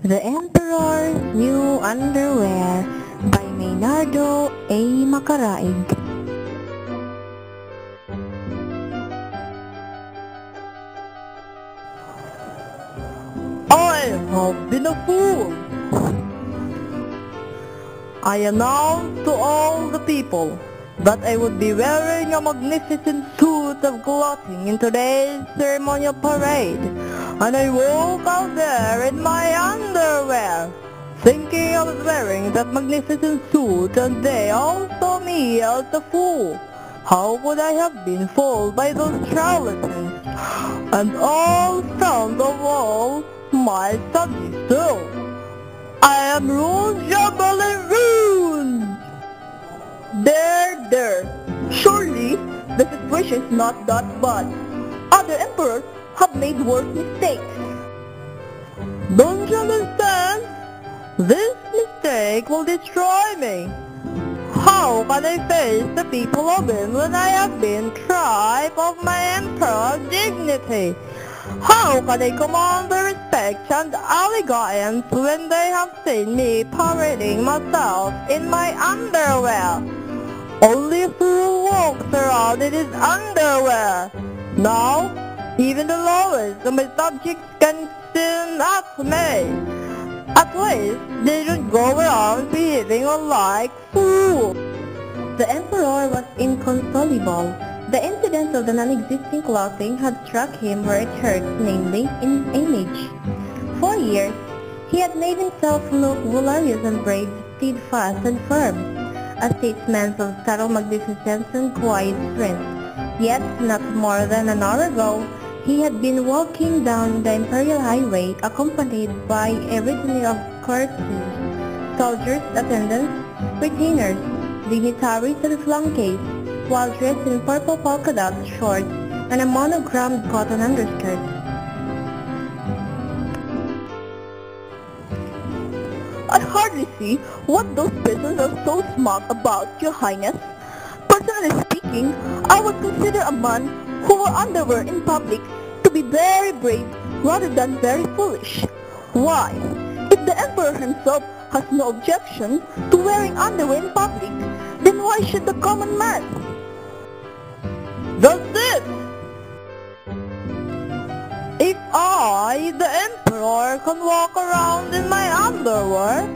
The Emperor's New Underwear by Maynardo A. Macaraig. I have been a fool. I announced to all the people that I would be wearing a magnificent suit of clothing in today's ceremonial parade, and I walk out there in my underwear, thinking I was wearing that magnificent suit, and they all saw me as a fool. How could I have been fooled by those charlatans? And all found of all my subjects too. I am Rouge Jambalin Rouge! There. Surely, the situation is not that bad. Other emperors have made worse mistakes. Don't you understand? This mistake will destroy me. How can I face the people of him when I have been stripped of my emperor's dignity? How can I command the respect and elegance when they have seen me parading myself in my underwear? Only a fool walks around in his underwear. Now, even the lowest of my subjects can sin at me. At least, they don't go around behaving like fools. The Emperor was inconsolable. The incident of the non-existing clothing had struck him where it hurt, namely, in his image. For years, he had made himself look valorous and brave, steadfast and firm, a statesman of subtle magnificence and quiet strength. Yet, not more than an hour ago, he had been walking down the imperial highway accompanied by a retinue of courtiers, soldiers, attendants, retainers, dignitaries and flunkies, while dressed in purple polka dot shorts and a monogrammed cotton underskirt. I hardly see what those persons are so smart about, Your Highness. Personally speaking, I would consider a man who wore underwear in public to be very brave rather than very foolish. Why? If the Emperor himself has no objection to wearing underwear in public, then why should the common man? That's it! If I, the Emperor, can walk around in my underwear,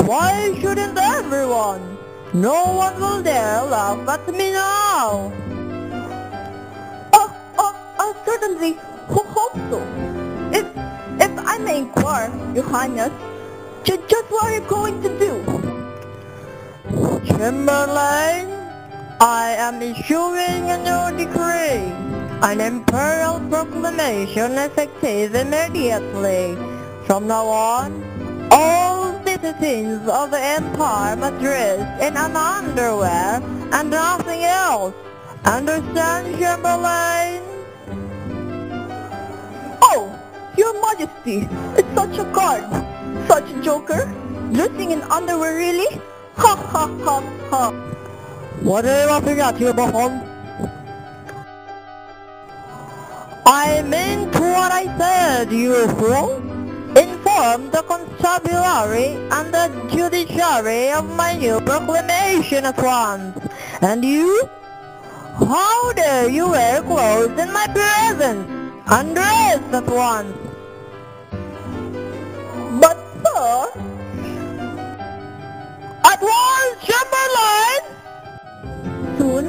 why shouldn't everyone? No one will dare laugh at me now. I certainly hope so. If I may inquire, Your Highness, just what are you going to do? Chamberlain, I am issuing a new decree, an imperial proclamation effective immediately. From now on, all citizens of the empire must dress in an underwear and nothing else. Understand, Chamberlain? Oh, Your Majesty, it's such a card, such a joker, dressing in underwear really? Ha ha ha ha. What are you laughing at, you buffoon? I meant what I said, you fool. Inform the constabulary and the judiciary of my new proclamation at once. And you? How dare you wear clothes in my presence? Undress at once. But sir... At once, Chamberlain! Soon,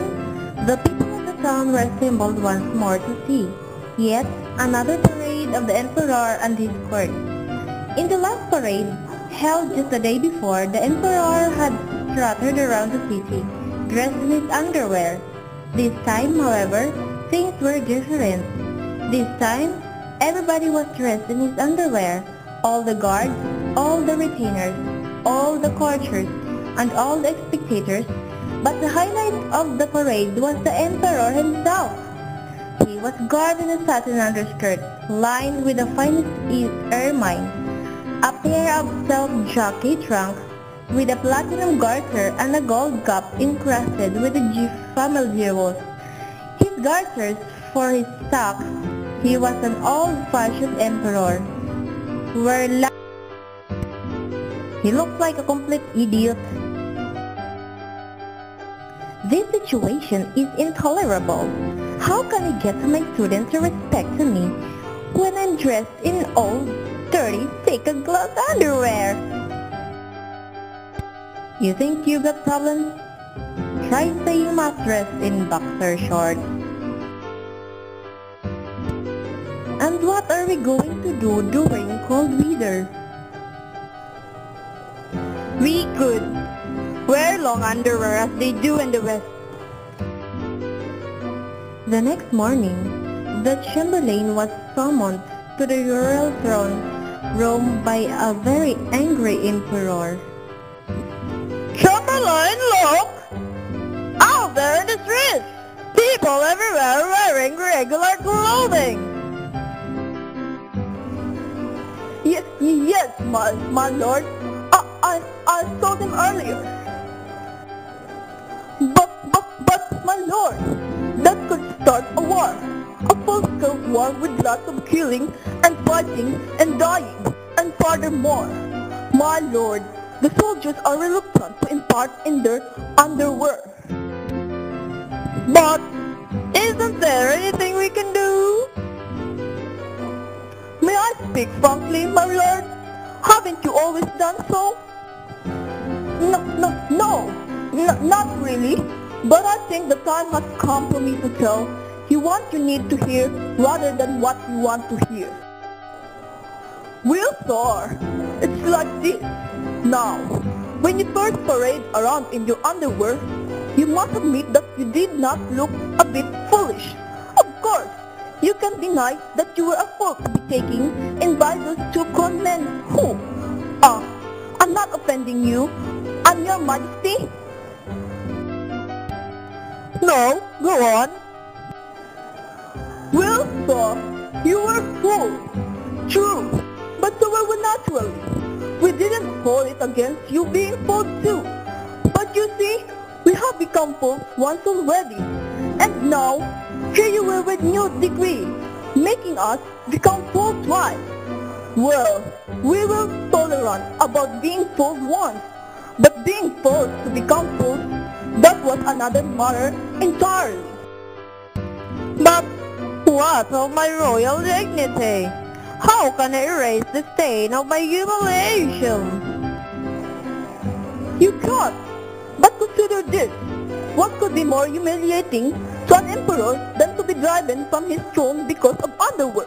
the people of the town were assembled once more to see yet another parade of the Emperor and his court. In the last parade, held just the day before, the Emperor had strutted around the city, dressed in his underwear. This time, however, things were different. This time, everybody was dressed in his underwear. All the guards, all the retainers, all the courtiers, and all the spectators. But the highlight of the parade was the Emperor himself. He was garbed in a satin underskirt, lined with the finest ermine, a pair of silk jockey trunks with a platinum garter and a gold cup encrusted with the G family jewels. His garters for his socks. He was an old-fashioned emperor, where He looks like a complete idiot. This situation is intolerable. How can I get my students to respect me when I'm dressed in old, dirty, second-class underwear? You think you got problems? Try staying mattress in boxer shorts. And what are we going to do during cold weather? We could wear long underwear as they do in the West. The next morning, the Chamberlain was summoned to the royal throne, Rome, by a very angry emperor. Chamberlain, look! Out there in the streets! People everywhere wearing regular clothing! Yes, my lord. I saw them earlier. But, my lord, that could start a war. A full-scale war with lots of killing and fighting and dying. And furthermore, my lord, the soldiers are reluctant to impart in their underwear. But isn't there anything we can do? May I speak frankly, my lord? Haven't you always done so? No, not really. But I think the time has come for me to tell you what you need to hear rather than what you want to hear. Well, sir, it's like this. Now, when you first parade around in your underwear, you must admit that you did not look a bit foolish. Of course, you can deny that you were a fool to be taken in by those two con men who, I'm not offending you, and your majesty. No, go on. Well, sir, you were fools. True, but so were we naturally. We didn't hold it against you being fooled too. But you see, we have become fools once already. And now, here you were with new degree, making us become fools twice. Well, we were tolerant about being fools once, but being forced to become fools, that was another matter entirely. But what of my royal dignity? How can I erase the stain of my humiliation? You can't. But consider this. What could be more humiliating to an emperor than to be driven from his throne because of underwear?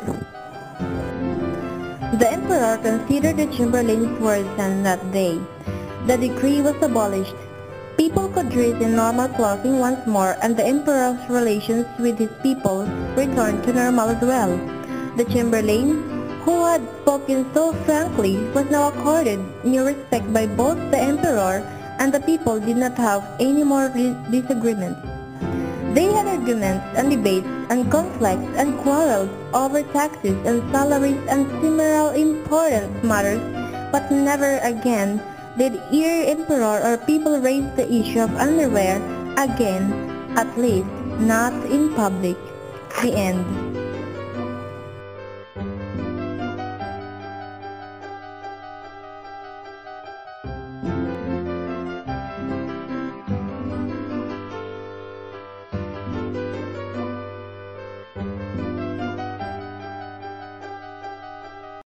The emperor considered the Chamberlain's words, and that day, the decree was abolished. People could dress in normal clothing once more, and the emperor's relations with his people returned to normal as well. The Chamberlain, who had spoken so frankly, was now accorded new respect by both the emperor and the people. Did not have any more disagreements. They had arguments and debates and conflicts and quarrels over taxes and salaries and similar important matters, but never again did either emperor or people raise the issue of underwear again, at least not in public. The end.